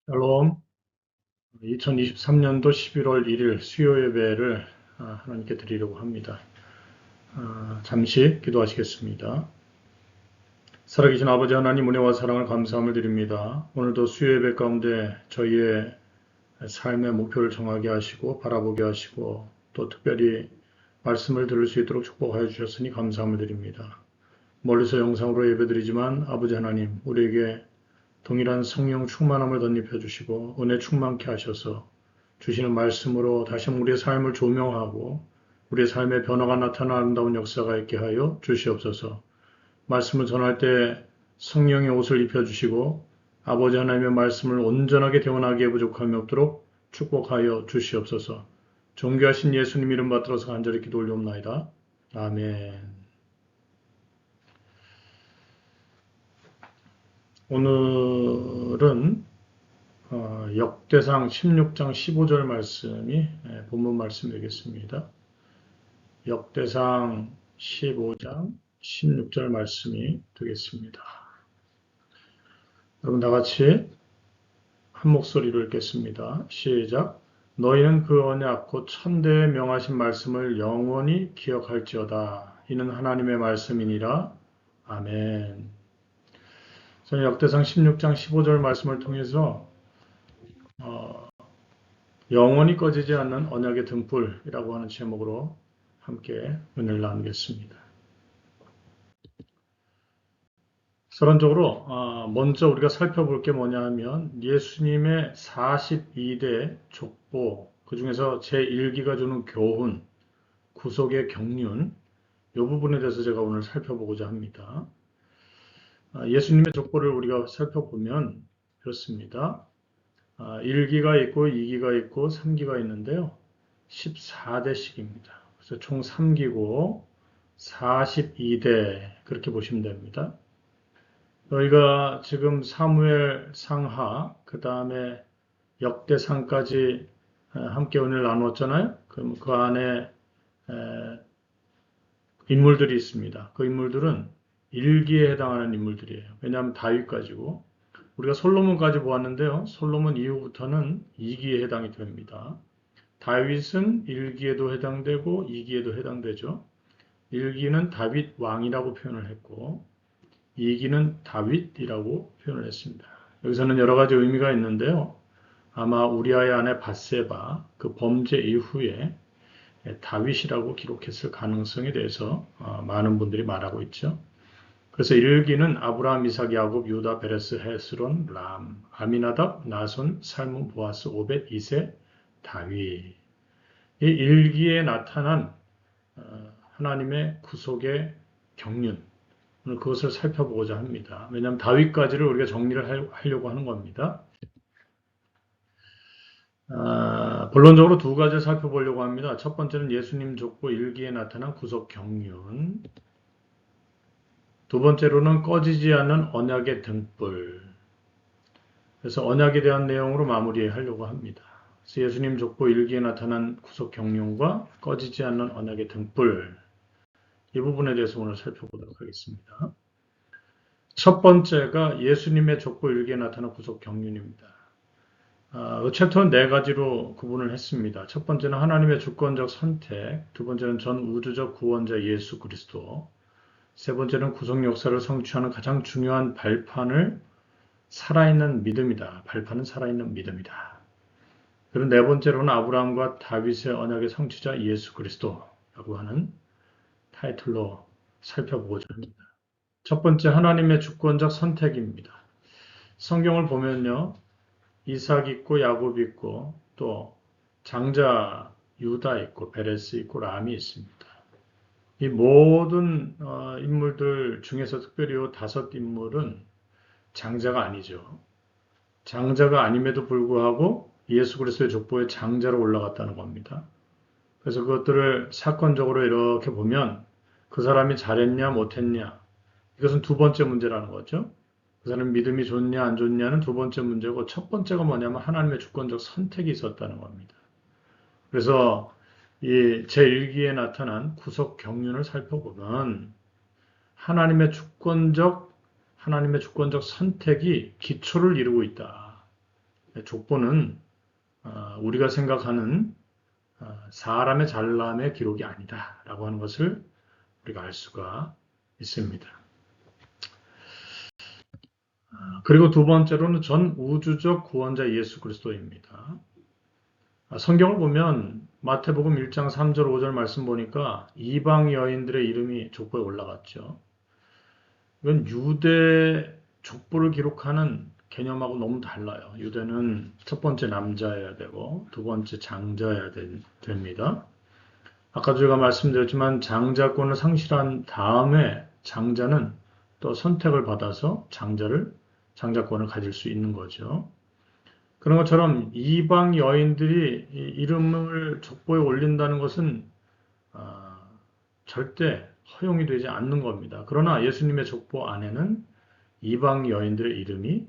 샬롬, 2023년도 11월 1일 수요 예배를 하나님께 드리려고 합니다. 잠시 기도하시겠습니다. 살아계신 아버지 하나님 은혜와 사랑을 감사함을 드립니다. 오늘도 수요 예배 가운데 저희의 삶의 목표를 정하게 하시고 바라보게 하시고 또 특별히 말씀을 들을 수 있도록 축복하여 주셨으니 감사함을 드립니다. 멀리서 영상으로 예배드리지만 아버지 하나님 우리에게 동일한 성령 충만함을 덧입혀 주시고 은혜 충만케 하셔서 주시는 말씀으로 다시 우리의 삶을 조명하고 우리의 삶의 변화가 나타나는 아름다운 역사가 있게 하여 주시옵소서. 말씀을 전할 때 성령의 옷을 입혀주시고 아버지 하나님의 말씀을 온전하게 대원하기에 부족함이 없도록 축복하여 주시옵소서. 존귀하신 예수님 이름 받들어서 간절히 기도 올리옵나이다. 아멘. 오늘은 역대상 16장 15절 말씀이 본문 말씀 되겠습니다. 역대상 15장 16절 말씀이 되겠습니다. 여러분 다 같이 한 목소리로 읽겠습니다. 시작. 너희는 그 언약 곧 천대에 명하신 말씀을 영원히 기억할지어다. 이는 하나님의 말씀이니라. 아멘. 저는 역대상 16장 15절 말씀을 통해서 영원히 꺼지지 않는 언약의 등불이라고 하는 제목으로 함께 은혜를 나누겠습니다. 서론적으로 먼저 우리가 살펴볼 게 뭐냐 하면 예수님의 42대 족보, 그 중에서 제1기가 주는 교훈, 구속의 경륜, 이 부분에 대해서 제가 오늘 살펴보고자 합니다. 예수님의 족보를 우리가 살펴보면 이렇습니다. 1기가 있고 2기가 있고 3기가 있는데요. 14대씩입니다. 그래서 총 3기고 42대 그렇게 보시면 됩니다. 저희가 지금 사무엘 상하 그 다음에 역대상까지 함께 오늘 나누었잖아요. 그럼 그 안에 인물들이 있습니다. 그 인물들은 1기에 해당하는 인물들이에요. 왜냐하면 다윗까지고 우리가 솔로몬까지 보았는데요. 솔로몬 이후부터는 2기에 해당이 됩니다. 다윗은 1기에도 해당되고 2기에도 해당되죠. 1기는 다윗 왕이라고 표현을 했고 2기는 다윗이라고 표현을 했습니다. 여기서는 여러 가지 의미가 있는데요. 아마 우리아의 아내 밧세바 그 범죄 이후에 다윗이라고 기록했을 가능성에 대해서 많은 분들이 말하고 있죠. 그래서 1기는 아브라함, 이삭, 야곱, 유다, 베레스, 헤스론, 람, 아미나답, 나손, 살문, 보아스, 오벳, 이세, 다윗. 이 1기에 나타난 하나님의 구속의 경륜, 오늘 그것을 살펴보고자 합니다. 왜냐하면 다윗까지를 우리가 정리를 하려고 하는 겁니다. 본론적으로 두 가지를 살펴보려고 합니다. 첫 번째는 예수님 족보 1기에 나타난 구속 경륜, 두 번째로는 꺼지지 않는 언약의 등불. 그래서 언약에 대한 내용으로 마무리하려고 합니다. 그래서 예수님 족보 1기에 나타난 구속 경륜과 꺼지지 않는 언약의 등불, 이 부분에 대해서 오늘 살펴보도록 하겠습니다. 첫 번째가 예수님의 족보 1기에 나타난 구속 경륜입니다. 그 챕터는 네 가지로 구분을 했습니다. 첫 번째는 하나님의 주권적 선택, 두 번째는 전 우주적 구원자 예수 그리스도, 세 번째는 구속 역사를 성취하는 가장 중요한 발판을 살아있는 믿음이다. 발판은 살아있는 믿음이다. 그리고 네 번째로는 아브라함과 다윗의 언약의 성취자 예수 그리스도라고 하는 타이틀로 살펴보고자 합니다. 첫 번째 하나님의 주권적 선택입니다. 성경을 보면요. 이삭 있고 야곱 있고 또 장자 유다 있고 베레스 있고 람이 있습니다. 이 모든 인물들 중에서 특별히 이 다섯 인물은 장자가 아니죠. 장자가 아님에도 불구하고 예수 그리스도의 족보에 장자로 올라갔다는 겁니다. 그래서 그것들을 사건적으로 이렇게 보면 그 사람이 잘했냐 못했냐 이것은 두 번째 문제라는 거죠. 그 사람 믿음이 좋냐 안 좋냐는 두 번째 문제고 첫 번째가 뭐냐면 하나님의 주권적 선택이 있었다는 겁니다. 그래서 이 제1기에 나타난 구속 경륜을 살펴보면 하나님의 주권적 선택이 기초를 이루고 있다. 족보는 우리가 생각하는 사람의 잘남의 기록이 아니다라고 하는 것을 우리가 알 수가 있습니다. 그리고 두 번째로는 전 우주적 구원자 예수 그리스도입니다. 성경을 보면 마태복음 1장 3절 5절 말씀 보니까 이방 여인들의 이름이 족보에 올라갔죠. 이건 유대 족보를 기록하는 개념하고 너무 달라요. 유대는 첫 번째 남자여야 되고 두 번째 장자여야 됩니다. 아까 제가 말씀드렸지만 장자권을 상실한 다음에 장자는 또 선택을 받아서 장자권을 가질 수 있는 거죠. 그런 것처럼 이방 여인들이 이름을 족보에 올린다는 것은 절대 허용이 되지 않는 겁니다. 그러나 예수님의 족보 안에는 이방 여인들의 이름이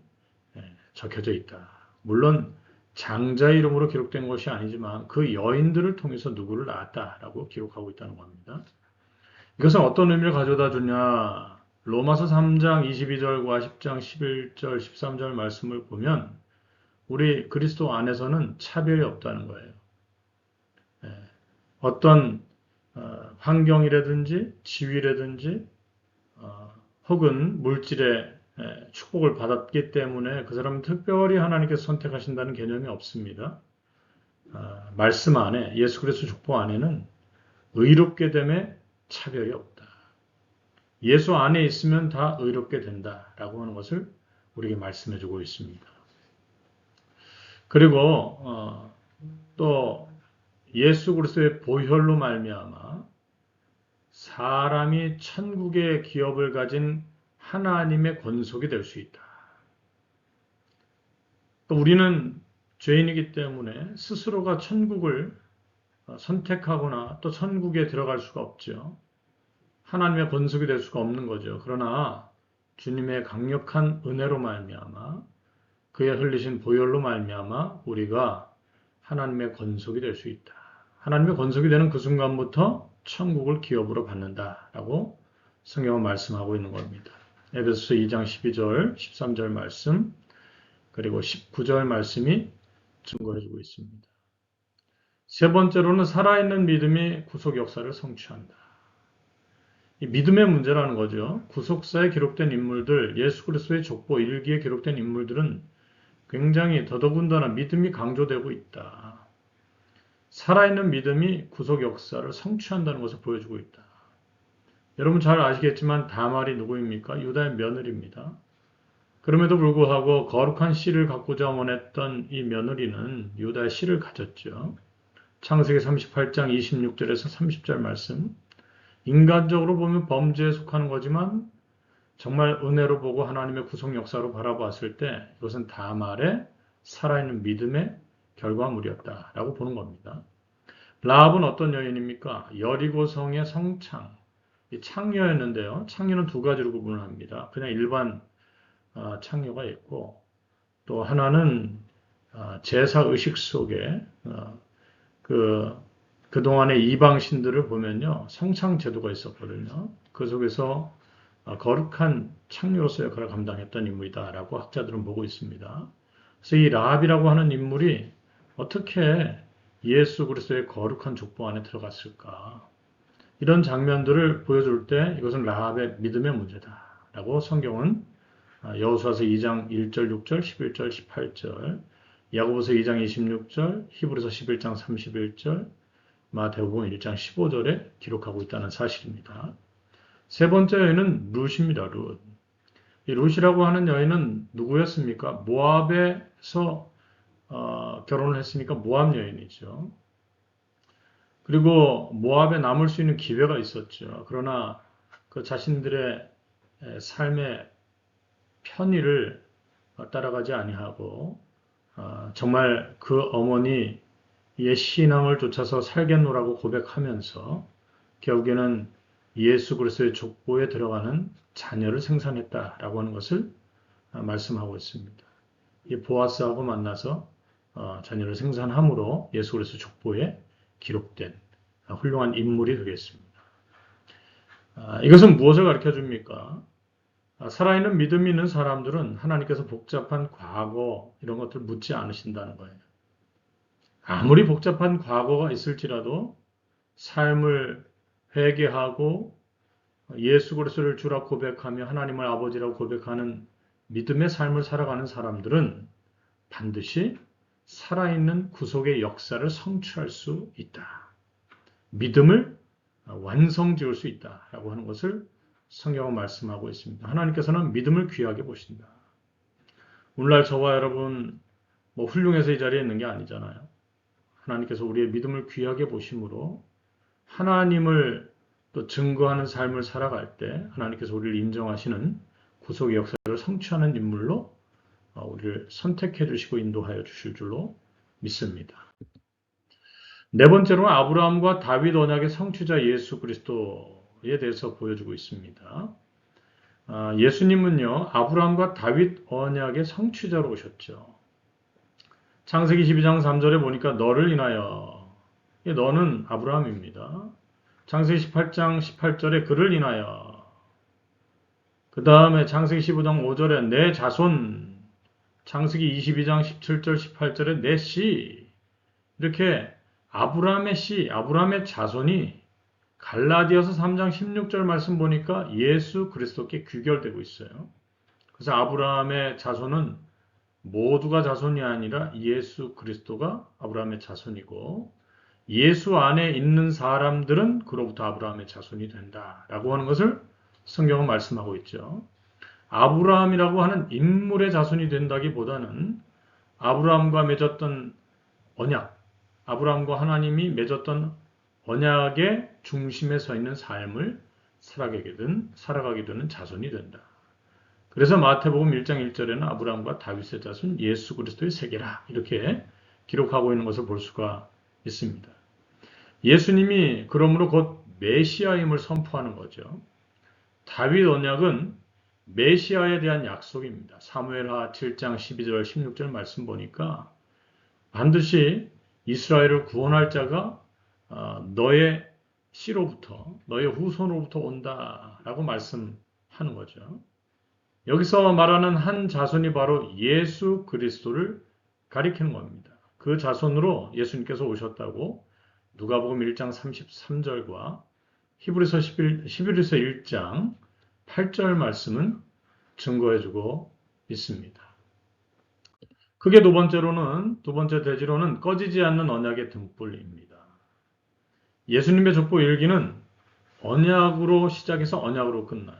적혀져 있다. 물론 장자 이름으로 기록된 것이 아니지만 그 여인들을 통해서 누구를 낳았다라고 기록하고 있다는 겁니다. 이것은 어떤 의미를 가져다 주냐? 로마서 3장 22절과 10장 11절, 13절 말씀을 보면 우리 그리스도 안에서는 차별이 없다는 거예요. 어떤 환경이라든지 지위라든지 혹은 물질의 축복을 받았기 때문에 그 사람은 특별히 하나님께서 선택하신다는 개념이 없습니다. 말씀 안에 예수 그리스도 족보 안에는 의롭게 됨에 차별이 없다. 예수 안에 있으면 다 의롭게 된다라고 하는 것을 우리에게 말씀해주고 있습니다. 그리고 또 예수 그리스도의 보혈로 말미암아 사람이 천국의 기업을 가진 하나님의 권속이 될 수 있다. 우리는 죄인이기 때문에 스스로가 천국을 선택하거나 또 천국에 들어갈 수가 없죠. 하나님의 권속이 될 수가 없는 거죠. 그러나 주님의 강력한 은혜로 말미암아 그의 흘리신 보혈로 말미암아 우리가 하나님의 권속이 될 수 있다. 하나님의 권속이 되는 그 순간부터 천국을 기업으로 받는다라고 성경은 말씀하고 있는 겁니다. 에베소서 2장 12절, 13절 말씀, 그리고 19절 말씀이 증거해주고 있습니다. 세 번째로는 살아있는 믿음이 구속 역사를 성취한다. 이 믿음의 문제라는 거죠. 구속사에 기록된 인물들, 예수 그리스도의 족보 일기에 기록된 인물들은 굉장히 더더군다나 믿음이 강조되고 있다. 살아있는 믿음이 구속 역사를 성취한다는 것을 보여주고 있다. 여러분 잘 아시겠지만 다말이 누구입니까? 유다의 며느리입니다. 그럼에도 불구하고 거룩한 씨를 갖고자 원했던 이 며느리는 유다의 씨를 가졌죠. 창세기 38장 26절에서 30절 말씀. 인간적으로 보면 범죄에 속하는 거지만 정말 은혜로 보고 하나님의 구속 역사로 바라봤을 때 이것은 다말의 살아있는 믿음의 결과물이었다라고 보는 겁니다. 라합은 어떤 여인입니까? 여리고성의 성창, 창녀였는데요. 창녀는 두 가지로 구분을 합니다. 그냥 일반 창녀가 있고 또 하나는 제사 의식 속에 그동안의 이방신들을 보면요. 성창 제도가 있었거든요. 그 속에서 거룩한 창녀로서의 역할을 감당했던 인물이다라고 학자들은 보고 있습니다. 그래서 이 라합이라고 하는 인물이 어떻게 예수 그리스도의 거룩한 족보 안에 들어갔을까? 이런 장면들을 보여줄 때 이것은 라합의 믿음의 문제다라고 성경은 여호수아서 2장 1절, 6절, 11절, 18절, 야고보서 2장 26절, 히브리서 11장 31절, 마태복음 1장 15절에 기록하고 있다는 사실입니다. 세 번째 여인은 룻입니다. 룻. 이 룻이라고 하는 여인은 누구였습니까? 모압에서 결혼을 했으니까 모압 여인이죠. 그리고 모압에 남을 수 있는 기회가 있었죠. 그러나 그 자신들의 삶의 편의를 따라가지 아니하고 정말 그 어머니의 신앙을 쫓아서 살겠노라고 고백하면서 결국에는 예수 그리스도의 족보에 들어가는 자녀를 생산했다라고 하는 것을 말씀하고 있습니다. 이 보아스하고 만나서 자녀를 생산함으로 예수 그리스도 족보에 기록된 훌륭한 인물이 되겠습니다. 이것은 무엇을 가르쳐 줍니까? 살아있는 믿음이 있는 사람들은 하나님께서 복잡한 과거 이런 것들 묻지 않으신다는 거예요. 아무리 복잡한 과거가 있을지라도 삶을 회개하고 예수 그리스도를 주라 고백하며 하나님을 아버지라고 고백하는 믿음의 삶을 살아가는 사람들은 반드시 살아있는 구속의 역사를 성취할 수 있다. 믿음을 완성지을 수 있다라고 하는 것을 성경은 말씀하고 있습니다. 하나님께서는 믿음을 귀하게 보신다. 오늘날 저와 여러분 훌륭해서 이 자리에 있는 게 아니잖아요. 하나님께서 우리의 믿음을 귀하게 보심으로 하나님을 또 증거하는 삶을 살아갈 때 하나님께서 우리를 인정하시는 구속의 역사를 성취하는 인물로 우리를 선택해 주시고 인도하여 주실 줄로 믿습니다. 네 번째로는 아브라함과 다윗 언약의 성취자 예수 그리스도에 대해서 보여주고 있습니다. 예수님은요, 아브라함과 다윗 언약의 성취자로 오셨죠. 창세기 12장 3절에 보니까 너를 인하여, 너는 아브라함입니다. 창세기 18장 18절에 그를 인하여, 그 다음에 창세기 15장 5절에 내 자손, 창세기 22장 17절 18절에 내 씨, 이렇게 아브라함의 씨, 아브라함의 자손이 갈라디아서 3장 16절 말씀 보니까 예수 그리스도께 귀결되고 있어요. 그래서 아브라함의 자손은 모두가 자손이 아니라 예수 그리스도가 아브라함의 자손이고 예수 안에 있는 사람들은 그로부터 아브라함의 자손이 된다라고 하는 것을 성경은 말씀하고 있죠. 아브라함이라고 하는 인물의 자손이 된다기보다는 아브라함과 맺었던 언약, 아브라함과 하나님이 맺었던 언약의 중심에 서 있는 삶을 살아가게 되는 자손이 된다. 그래서 마태복음 1장 1절에는 아브라함과 다윗의 자손 예수 그리스도의 세계라 이렇게 기록하고 있는 것을 볼 수가 있습니다. 예수님이 그러므로 곧 메시아임을 선포하는 거죠. 다윗 언약은 메시아에 대한 약속입니다. 사무엘하 7장 12절 16절 말씀 보니까 반드시 이스라엘을 구원할 자가 너의 씨로부터 너의 후손으로부터 온다라고 말씀하는 거죠. 여기서 말하는 한 자손이 바로 예수 그리스도를 가리키는 겁니다. 그 자손으로 예수님께서 오셨다고 누가복음 1장 33절과 히브리서 1장 8절 말씀은 증거해주고 있습니다. 크게 두 번째 대지로는 꺼지지 않는 언약의 등불입니다. 예수님의 족보 일기는 언약으로 시작해서 언약으로 끝나요.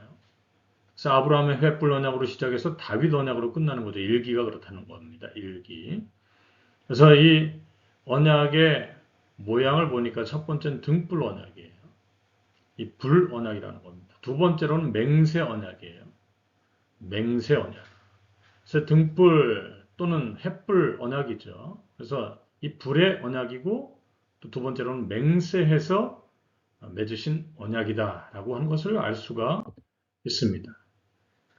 그래서 아브라함의 횃불 언약으로 시작해서 다윗 언약으로 끝나는 거죠. 일기가 그렇다는 겁니다. 일기. 그래서 이 언약의 모양을 보니까 첫 번째는 등불 언약이에요. 이 불 언약이라는 겁니다. 두 번째로는 맹세 언약이에요. 맹세 언약. 그래서 등불 또는 횃불 언약이죠. 그래서 이 불의 언약이고 또 두 번째로는 맹세해서 맺으신 언약이다라고 하는 것을 알 수가 있습니다.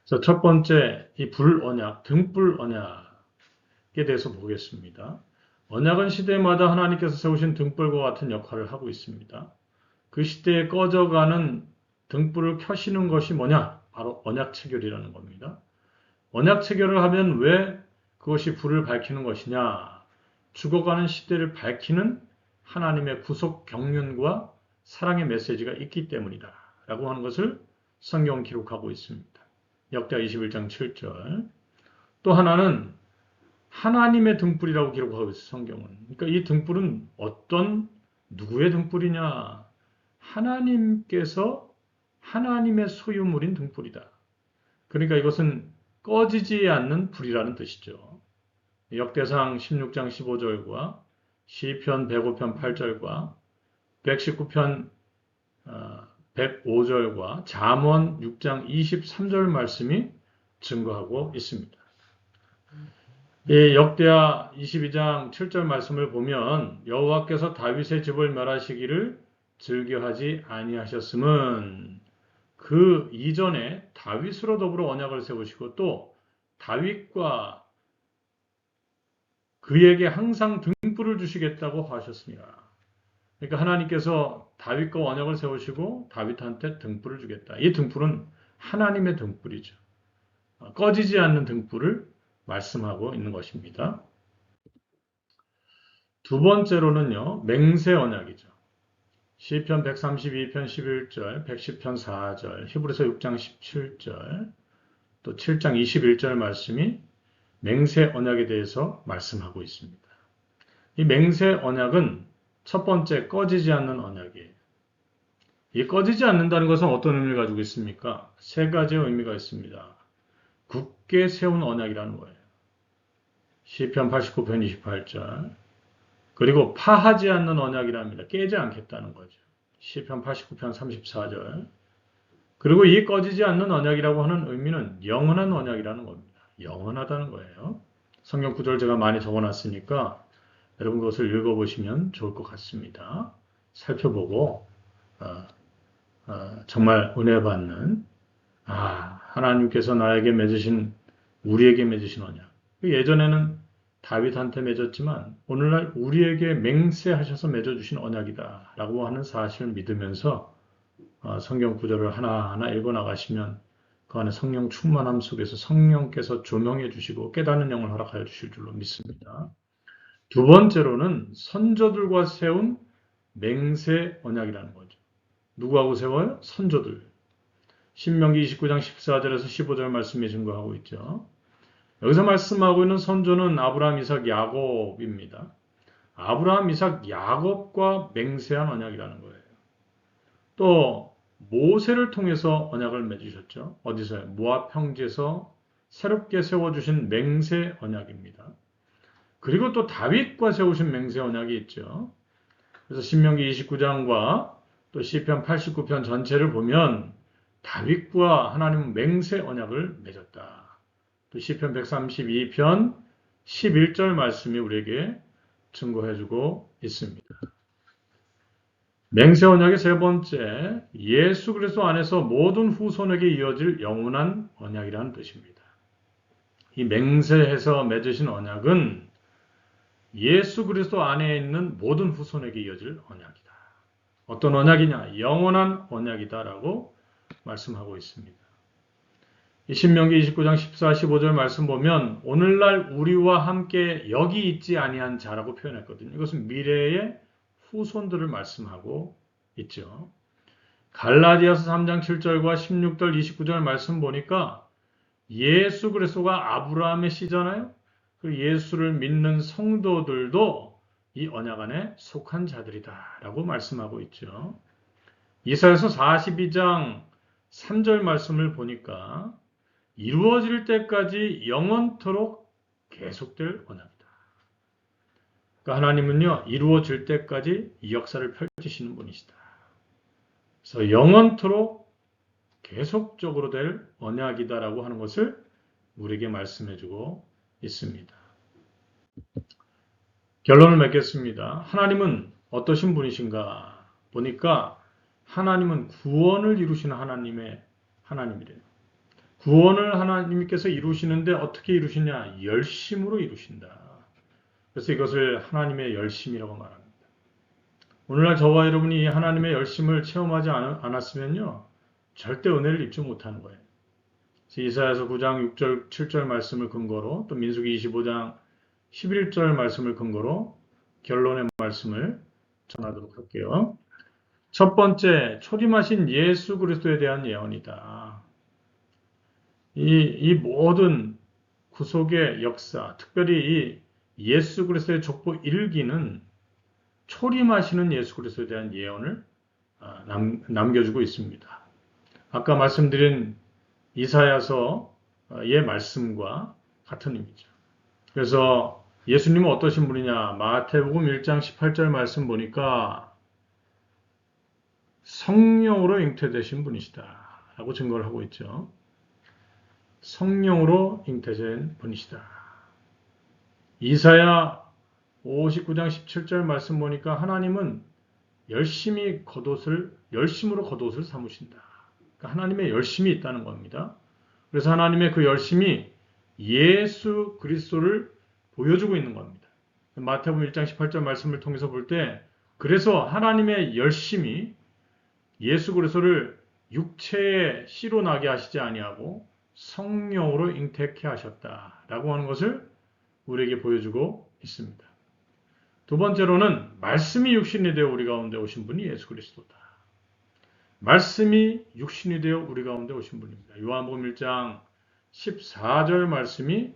그래서 첫 번째 이 불 언약, 등불 언약에 대해서 보겠습니다. 언약은 시대마다 하나님께서 세우신 등불과 같은 역할을 하고 있습니다. 그 시대에 꺼져가는 등불을 켜시는 것이 뭐냐? 바로 언약 체결이라는 겁니다. 언약 체결을 하면 왜 그것이 불을 밝히는 것이냐? 죽어가는 시대를 밝히는 하나님의 구속 경륜과 사랑의 메시지가 있기 때문이다. 라고 하는 것을 성경은 기록하고 있습니다. 역대하 21장 7절. 또 하나는 하나님의 등불이라고 기록하고 있어요. 성경은. 그러니까 이 등불은 어떤 누구의 등불이냐? 하나님께서 하나님의 소유물인 등불이다. 그러니까 이것은 꺼지지 않는 불이라는 뜻이죠. 역대상 16장 15절과 시편 105편 8절과 119편 105절과 잠언 6장 23절 말씀이 증거하고 있습니다. 이 역대하 22장 7절 말씀을 보면 여호와께서 다윗의 집을 멸하시기를 즐겨하지 아니하셨음은 그 이전에 다윗으로 더불어 언약을 세우시고 또 다윗과 그에게 항상 등불을 주시겠다고 하셨습니다. 그러니까 하나님께서 다윗과 언약을 세우시고 다윗한테 등불을 주겠다. 이 등불은 하나님의 등불이죠. 꺼지지 않는 등불을 말씀하고 있는 것입니다. 두 번째로는요, 맹세 언약이죠. 시편 132편 11절, 110편 4절, 히브리서 6장 17절, 또 7장 21절 말씀이 맹세 언약에 대해서 말씀하고 있습니다. 이 맹세 언약은 첫 번째 꺼지지 않는 언약이에요. 이 꺼지지 않는다는 것은 어떤 의미를 가지고 있습니까? 세 가지의 의미가 있습니다. 굳게 세운 언약이라는 거예요. 시편 89편 28절. 그리고 파하지 않는 언약이랍니다. 깨지 않겠다는 거죠. 시편 89편 34절. 그리고 이 꺼지지 않는 언약이라고 하는 의미는 영원한 언약이라는 겁니다. 영원하다는 거예요. 성경 구절 제가 많이 적어놨으니까 여러분 그것을 읽어보시면 좋을 것 같습니다. 살펴보고 정말 은혜 받는 하나님께서 나에게 맺으신 우리에게 맺으신 언약. 예전에는 다윗한테 맺었지만 오늘날 우리에게 맹세하셔서 맺어주신 언약이다 라고 하는 사실을 믿으면서 성경 구절을 하나하나 읽어나가시면 그 안에 성령 충만함 속에서 성령께서 조명해 주시고 깨닫는 영을 허락하여 주실 줄로 믿습니다. 두 번째로는 선조들과 세운 맹세 언약이라는 거죠. 누구하고 세워요? 선조들. 신명기 29장 14절에서 15절 말씀에 증거하고 있죠. 여기서 말씀하고 있는 선조는 아브라함, 이삭, 야곱입니다. 아브라함, 이삭, 야곱과 맹세한 언약이라는 거예요. 또 모세를 통해서 언약을 맺으셨죠. 어디서요? 모압 평지에서 새롭게 세워주신 맹세 언약입니다. 그리고 또 다윗과 세우신 맹세 언약이 있죠. 그래서 신명기 29장과 또 시편 89편 전체를 보면 다윗과 하나님은 맹세 언약을 맺었다. 또 시편 132편 11절 말씀이 우리에게 증거해주고 있습니다. 맹세 언약의 세 번째, 예수 그리스도 안에서 모든 후손에게 이어질 영원한 언약이라는 뜻입니다. 이 맹세해서 맺으신 언약은 예수 그리스도 안에 있는 모든 후손에게 이어질 언약이다. 어떤 언약이냐? 영원한 언약이다라고 말씀하고 있습니다. 신명기 29장 14, 15절 말씀 보면 오늘날 우리와 함께 여기 있지 아니한 자라고 표현했거든요. 이것은 미래의 후손들을 말씀하고 있죠. 갈라디아서 3장 7절과 16절 29절 말씀 보니까 예수 그리스도가 아브라함의 씨잖아요. 그 예수를 믿는 성도들도 이 언약 안에 속한 자들이다 라고 말씀하고 있죠. 이사야서 42장 3절 말씀을 보니까 이루어질 때까지 영원토록 계속될 언약이다. 그러니까 하나님은요, 이루어질 때까지 이 역사를 펼치시는 분이시다. 그래서 영원토록 계속적으로 될 언약이다라고 하는 것을 우리에게 말씀해주고 있습니다. 결론을 맺겠습니다. 하나님은 어떠신 분이신가 보니까 하나님은 구원을 이루시는 하나님이래요. 구원을 하나님께서 이루시는데 어떻게 이루시냐? 열심으로 이루신다. 그래서 이것을 하나님의 열심이라고 말합니다. 오늘날 저와 여러분이 하나님의 열심을 체험하지 않았으면요, 절대 은혜를 입지 못하는 거예요. 이사야서 9장 6절, 7절 말씀을 근거로 또 민수기 25장 11절 말씀을 근거로 결론의 말씀을 전하도록 할게요. 첫 번째, 초림하신 예수 그리스도에 대한 예언이다. 이 모든 구속의 역사, 특별히 이 예수 그리스도의 족보 1기는 초림하시는 예수 그리스도에 대한 예언을 남겨주고 있습니다. 아까 말씀드린 이사야서의 말씀과 같은 의미죠. 그래서 예수님은 어떠신 분이냐? 마태복음 1장 18절 말씀 보니까 성령으로 잉태되신 분이시다 라고 증거를 하고 있죠. 성령으로 잉태된 분이시다. 이사야 59장 17절 말씀 보니까 하나님은 열심으로 겉옷을 삼으신다. 그러니까 하나님의 열심이 있다는 겁니다. 그래서 하나님의 그 열심이 예수 그리스도를 보여주고 있는 겁니다. 마태복음 1장 18절 말씀을 통해서 볼 때 그래서 하나님의 열심이 예수 그리스도를 육체의 씨로 나게 하시지 아니하고 성령으로 잉태케 하셨다라고 하는 것을 우리에게 보여주고 있습니다. 두 번째로는 말씀이 육신이 되어 우리 가운데 오신 분이 예수 그리스도다. 말씀이 육신이 되어 우리 가운데 오신 분입니다. 요한복음 1장 14절 말씀이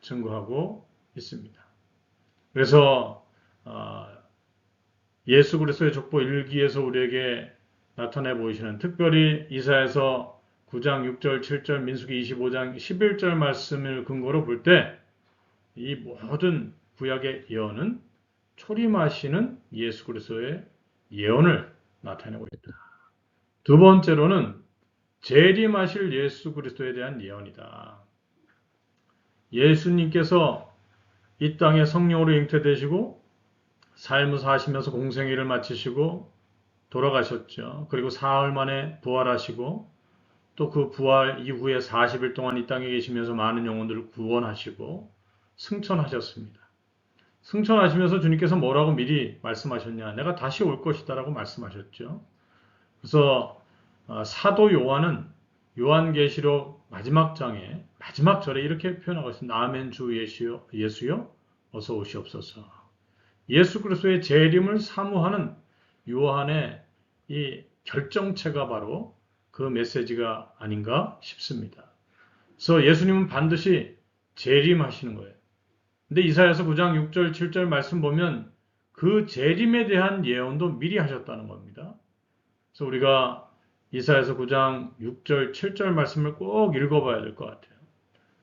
증거하고 있습니다. 그래서 예수 그리스도의 족보 1기에서 우리에게 나타내 보이시는, 특별히 이사야서 9장 6절 7절 민수기 25장 11절 말씀을 근거로 볼 때 이 모든 구약의 예언은 초림하시는 예수 그리스도의 예언을 나타내고 있다. 두 번째로는 재림하실 예수 그리스도에 대한 예언이다. 예수님께서 이 땅에 성령으로 잉태되시고 삶을 사시면서 공생애를 마치시고 돌아가셨죠. 그리고 사흘 만에 부활하시고 또 그 부활 이후에 40일 동안 이 땅에 계시면서 많은 영혼들을 구원하시고 승천하셨습니다. 승천하시면서 주님께서 뭐라고 미리 말씀하셨냐? 내가 다시 올 것이다 라고 말씀하셨죠. 그래서 사도 요한은 요한계시록 마지막 장에 마지막 절에 이렇게 표현하고 있습니다. 아멘 주 예수여 어서 오시옵소서. 예수 그리스도의 재림을 사모하는 요한의 이 결정체가 바로 그 메시지가 아닌가 싶습니다. 그래서 예수님은 반드시 재림하시는 거예요. 근데 이사야서 9장 6절 7절 말씀 보면 그 재림에 대한 예언도 미리 하셨다는 겁니다. 그래서 우리가 이사야서 9장 6절 7절 말씀을 꼭 읽어봐야 될 것 같아요.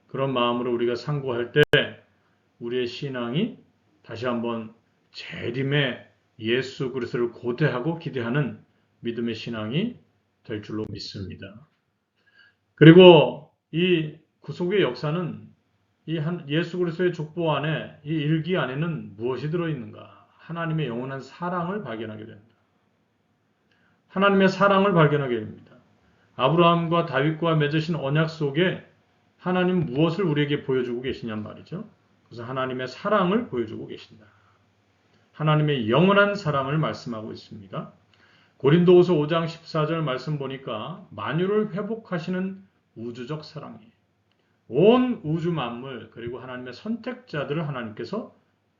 그런 마음으로 우리가 상고할 때 우리의 신앙이 다시 한번 재림의 예수 그리스도를 고대하고 기대하는 믿음의 신앙이 될 줄로 믿습니다. 그리고 이 구속의 역사는 이 예수 그리스도의 족보 안에, 이 일기 안에는 무엇이 들어있는가? 하나님의 영원한 사랑을 발견하게 됩니다. 하나님의 사랑을 발견하게 됩니다. 아브라함과 다윗과 맺으신 언약 속에 하나님 무엇을 우리에게 보여주고 계시냔 말이죠. 그래서 하나님의 사랑을 보여주고 계신다. 하나님의 영원한 사랑을 말씀하고 있습니다. 고린도후서 5장 14절 말씀 보니까 만유를 회복하시는 우주적 사랑이에요. 온 우주 만물 그리고 하나님의 선택자들을 하나님께서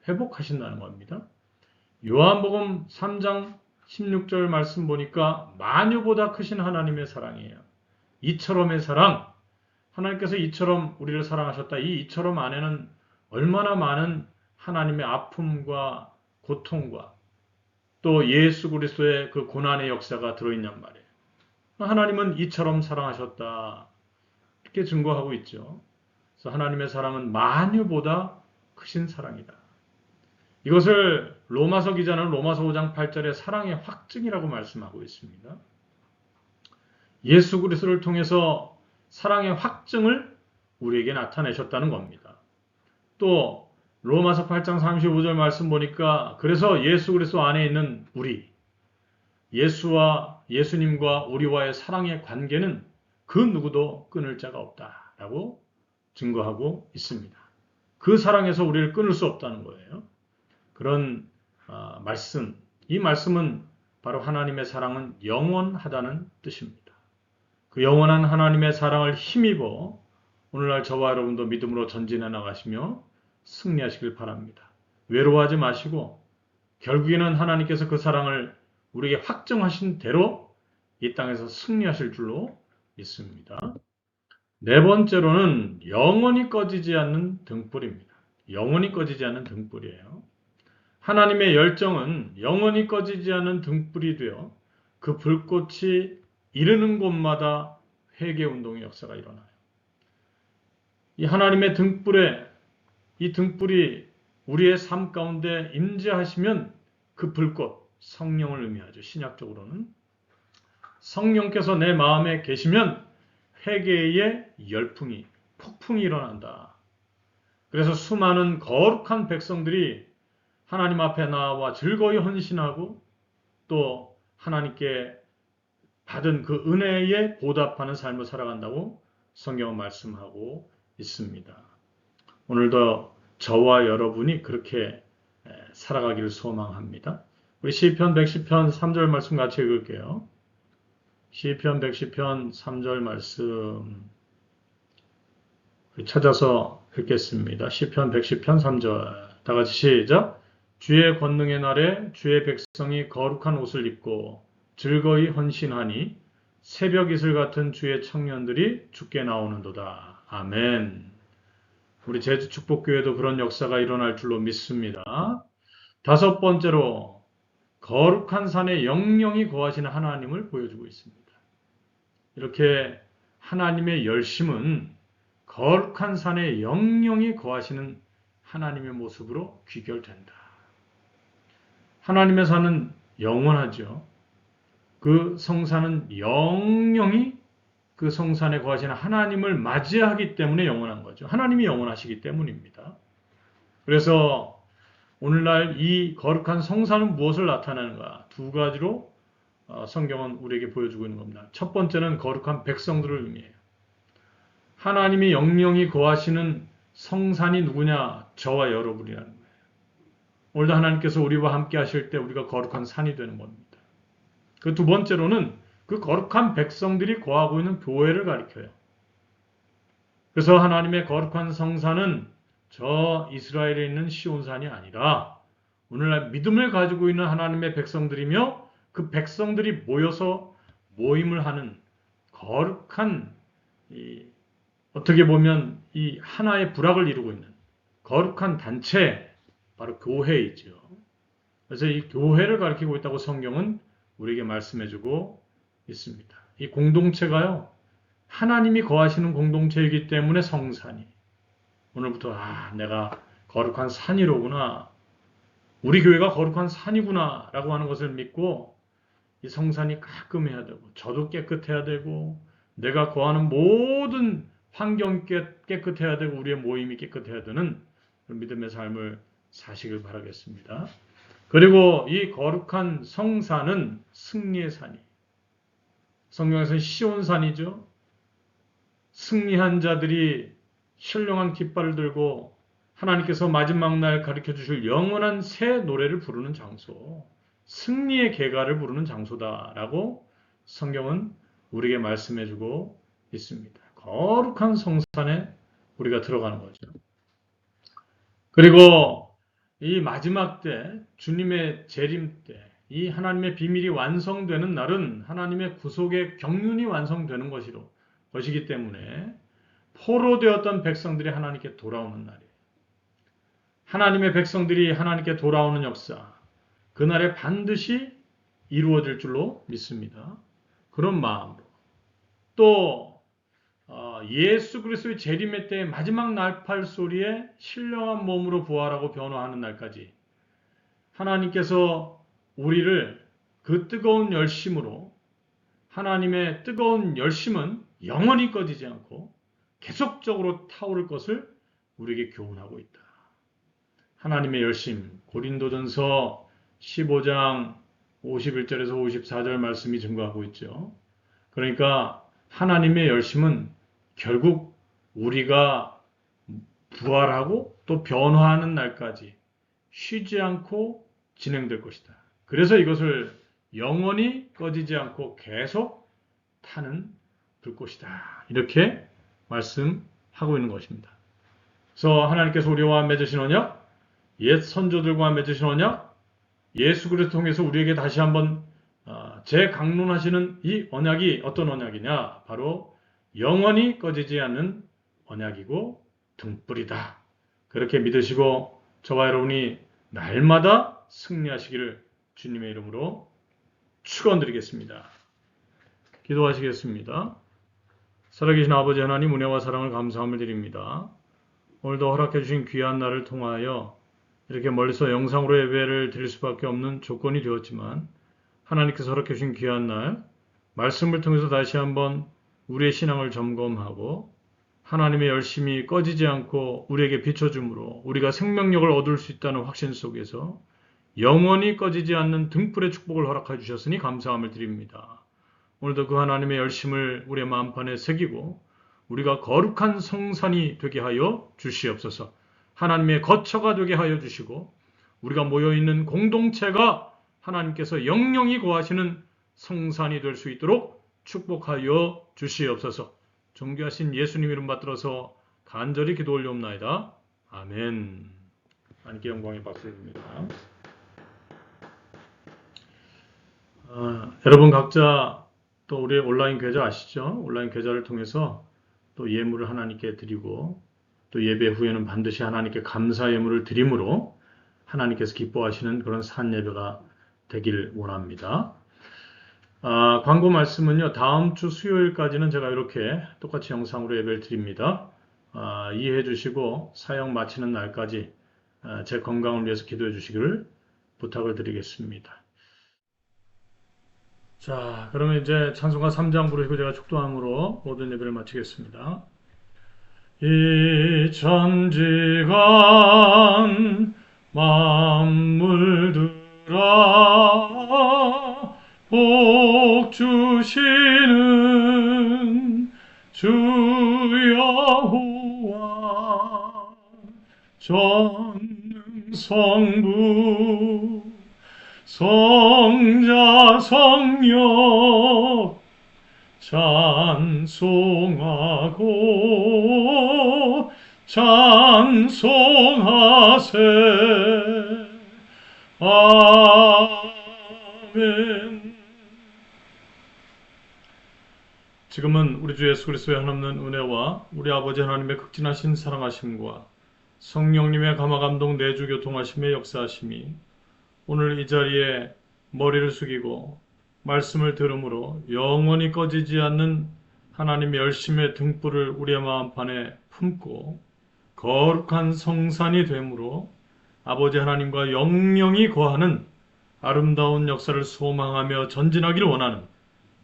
회복하신다는 겁니다. 요한복음 3장 16절 말씀 보니까 만유보다 크신 하나님의 사랑이에요. 이처럼의 사랑, 하나님께서 이처럼 우리를 사랑하셨다. 이 이처럼 안에는 얼마나 많은 하나님의 아픔과 고통과 또 예수 그리스도의 그 고난의 역사가 들어있냔 말이에요. 하나님은 이처럼 사랑하셨다. 이렇게 증거하고 있죠. 그래서 하나님의 사랑은 만유보다 크신 사랑이다. 이것을 로마서 기자는 로마서 5장 8절에 사랑의 확증이라고 말씀하고 있습니다. 예수 그리스도를 통해서 사랑의 확증을 우리에게 나타내셨다는 겁니다. 또 로마서 8장 35절 말씀 보니까 그래서 예수 그리스도 안에 있는 우리, 예수님과 우리와의 사랑의 관계는 그 누구도 끊을 자가 없다라고 증거하고 있습니다. 그 사랑에서 우리를 끊을 수 없다는 거예요. 그런 말씀, 이 말씀은 바로 하나님의 사랑은 영원하다는 뜻입니다. 그 영원한 하나님의 사랑을 힘입어 오늘날 저와 여러분도 믿음으로 전진해 나가시며 승리하시길 바랍니다. 외로워하지 마시고 결국에는 하나님께서 그 사랑을 우리에게 확정하신 대로 이 땅에서 승리하실 줄로 믿습니다. 네 번째로는 영원히 꺼지지 않는 등불입니다. 영원히 꺼지지 않는 등불이에요. 하나님의 열정은 영원히 꺼지지 않는 등불이 되어 그 불꽃이 이르는 곳마다 회개운동의 역사가 일어나요. 이 하나님의 이 등불이 우리의 삶 가운데 임재하시면 그 불꽃, 성령을 의미하죠. 신약적으로는. 성령께서 내 마음에 계시면 회개의 열풍이, 폭풍이 일어난다. 그래서 수많은 거룩한 백성들이 하나님 앞에 나와 즐거이 헌신하고 또 하나님께 받은 그 은혜에 보답하는 삶을 살아간다고 성경은 말씀하고 있습니다. 오늘도 저와 여러분이 그렇게 살아가기를 소망합니다. 우리 시편 110편 3절 말씀 같이 읽을게요. 시편 110편 3절 말씀 찾아서 읽겠습니다. 시편 110편 3절. 다 같이 시작. 주의 권능의 날에 주의 백성이 거룩한 옷을 입고 즐거이 헌신하니 새벽 이슬 같은 주의 청년들이 주께 나오는도다. 아멘. 우리 제주축복교회도 그런 역사가 일어날 줄로 믿습니다. 다섯 번째로 거룩한 산에 영영이 거하시는 하나님을 보여주고 있습니다. 이렇게 하나님의 열심은 거룩한 산에 영영이 거하시는 하나님의 모습으로 귀결된다. 하나님의 산은 영원하죠. 그 성산은 영영이 그 성산에 거하시는 하나님을 맞이하기 때문에 영원한 거죠. 하나님이 영원하시기 때문입니다. 그래서 오늘날 이 거룩한 성산은 무엇을 나타내는가? 두 가지로 성경은 우리에게 보여주고 있는 겁니다. 첫 번째는 거룩한 백성들을 의미해요. 하나님이 영영이 거하시는 성산이 누구냐? 저와 여러분이라는 거예요. 오늘도 하나님께서 우리와 함께 하실 때 우리가 거룩한 산이 되는 겁니다. 그 두 번째로는 그 거룩한 백성들이 거하고 있는 교회를 가리켜요. 그래서 하나님의 거룩한 성산은 저 이스라엘에 있는 시온산이 아니라 오늘날 믿음을 가지고 있는 하나님의 백성들이며 그 백성들이 모여서 모임을 하는 거룩한 어떻게 보면 이 하나의 부락을 이루고 있는 거룩한 단체, 바로 교회이죠. 그래서 이 교회를 가리키고 있다고 성경은 우리에게 말씀해주고 있습니다. 이 공동체가요, 하나님이 거하시는 공동체이기 때문에 성산이. 오늘부터 내가 거룩한 산이로구나. 우리 교회가 거룩한 산이구나 라고 하는 것을 믿고 이 성산이 깔끔해야 되고 저도 깨끗해야 되고 내가 거하는 모든 환경이 깨끗해야 되고 우리의 모임이 깨끗해야 되는 믿음의 삶을 사시길 바라겠습니다. 그리고 이 거룩한 성산은 승리의 산이. 성경에서는 시온산이죠. 승리한 자들이 신령한 깃발을 들고 하나님께서 마지막 날 가르쳐 주실 영원한 새 노래를 부르는 장소, 승리의 계가를 부르는 장소다라고 성경은 우리에게 말씀해 주고 있습니다. 거룩한 성산에 우리가 들어가는 거죠. 그리고 이 마지막 때, 주님의 재림 때, 이 하나님의 비밀이 완성되는 날은 하나님의 구속의 경륜이 완성되는 것이기 때문에 포로되었던 백성들이 하나님께 돌아오는 날이에요. 하나님의 백성들이 하나님께 돌아오는 역사, 그날에 반드시 이루어질 줄로 믿습니다. 그런 마음으로. 또 예수 그리스도의 재림의 때의 마지막 날팔 소리에 신령한 몸으로 부활하고 변화하는 날까지 하나님께서 우리를 그 뜨거운 열심으로, 하나님의 뜨거운 열심은 영원히 꺼지지 않고 계속적으로 타오를 것을 우리에게 교훈하고 있다. 하나님의 열심, 고린도전서 15장 51절에서 54절 말씀이 증거하고 있죠. 그러니까 하나님의 열심은 결국 우리가 부활하고 또 변화하는 날까지 쉬지 않고 진행될 것이다. 그래서 이것을 영원히 꺼지지 않고 계속 타는 불꽃이다. 이렇게 말씀하고 있는 것입니다. 그래서 하나님께서 우리와 맺으신 언약, 옛 선조들과 맺으신 언약, 예수 그리스도 통해서 우리에게 다시 한번 재강론하시는 이 언약이 어떤 언약이냐? 바로 영원히 꺼지지 않는 언약이고 등불이다. 그렇게 믿으시고 저와 여러분이 날마다 승리하시기를 주님의 이름으로 축원드리겠습니다. 기도하시겠습니다. 살아계신 아버지 하나님, 은혜와 사랑을 감사함을 드립니다. 오늘도 허락해 주신 귀한 날을 통하여 이렇게 멀리서 영상으로 예배를 드릴 수밖에 없는 조건이 되었지만 하나님께서 허락해 주신 귀한 날, 말씀을 통해서 다시 한번 우리의 신앙을 점검하고 하나님의 열심이 꺼지지 않고 우리에게 비춰줌으로 우리가 생명력을 얻을 수 있다는 확신 속에서 영원히 꺼지지 않는 등불의 축복을 허락해 주셨으니 감사함을 드립니다. 오늘도 그 하나님의 열심을 우리의 마음판에 새기고 우리가 거룩한 성산이 되게 하여 주시옵소서. 하나님의 거처가 되게 하여 주시고 우리가 모여있는 공동체가 하나님께서 영영이 거하시는 성산이 될 수 있도록 축복하여 주시옵소서. 존귀하신 예수님 이름 받들어서 간절히 기도 올려옵나이다. 아멘. 하나님께 영광의 박수입니다. 여러분 각자 또 우리 온라인 계좌 아시죠? 온라인 계좌를 통해서 또 예물을 하나님께 드리고 또 예배 후에는 반드시 하나님께 감사 예물을 드림으로 하나님께서 기뻐하시는 그런 산 예배가 되길 원합니다. 광고 말씀은요, 다음 주 수요일까지는 제가 이렇게 똑같이 영상으로 예배를 드립니다. 이해해 주시고 사역 마치는 날까지 제 건강을 위해서 기도해 주시기를 부탁을 드리겠습니다. 자, 그러면 이제 찬송가 3장 부르시고 제가 축도함으로 모든 예배를 마치겠습니다. 이 천지간 만물들아 복 주시는 주 여호와 전능성부 성자 성령 찬송하고 찬송하세. 아멘. 지금은 우리 주 예수 그리스도의 한없는 은혜와 우리 아버지 하나님의 극진하신 사랑하심과 성령님의 감화감동 내주 교통하심의 역사하심이 오늘 이 자리에 머리를 숙이고 말씀을 들음으로 영원히 꺼지지 않는 하나님의 열심의 등불을 우리의 마음판에 품고 거룩한 성산이 되므로 아버지 하나님과 영영이 거하는 아름다운 역사를 소망하며 전진하기를 원하는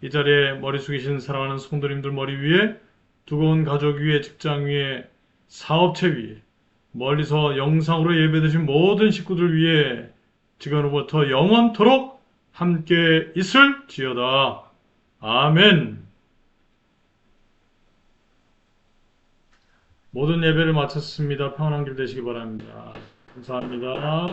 이 자리에 머리 숙이신 사랑하는 성도님들 머리 위에, 두고온 가족 위에, 직장 위에, 사업체 위에, 멀리서 영상으로 예배드신 모든 식구들 위에 지금으로부터 영원토록 함께 있을지어다. 아멘. 모든 예배를 마쳤습니다. 평안한 길 되시기 바랍니다. 감사합니다.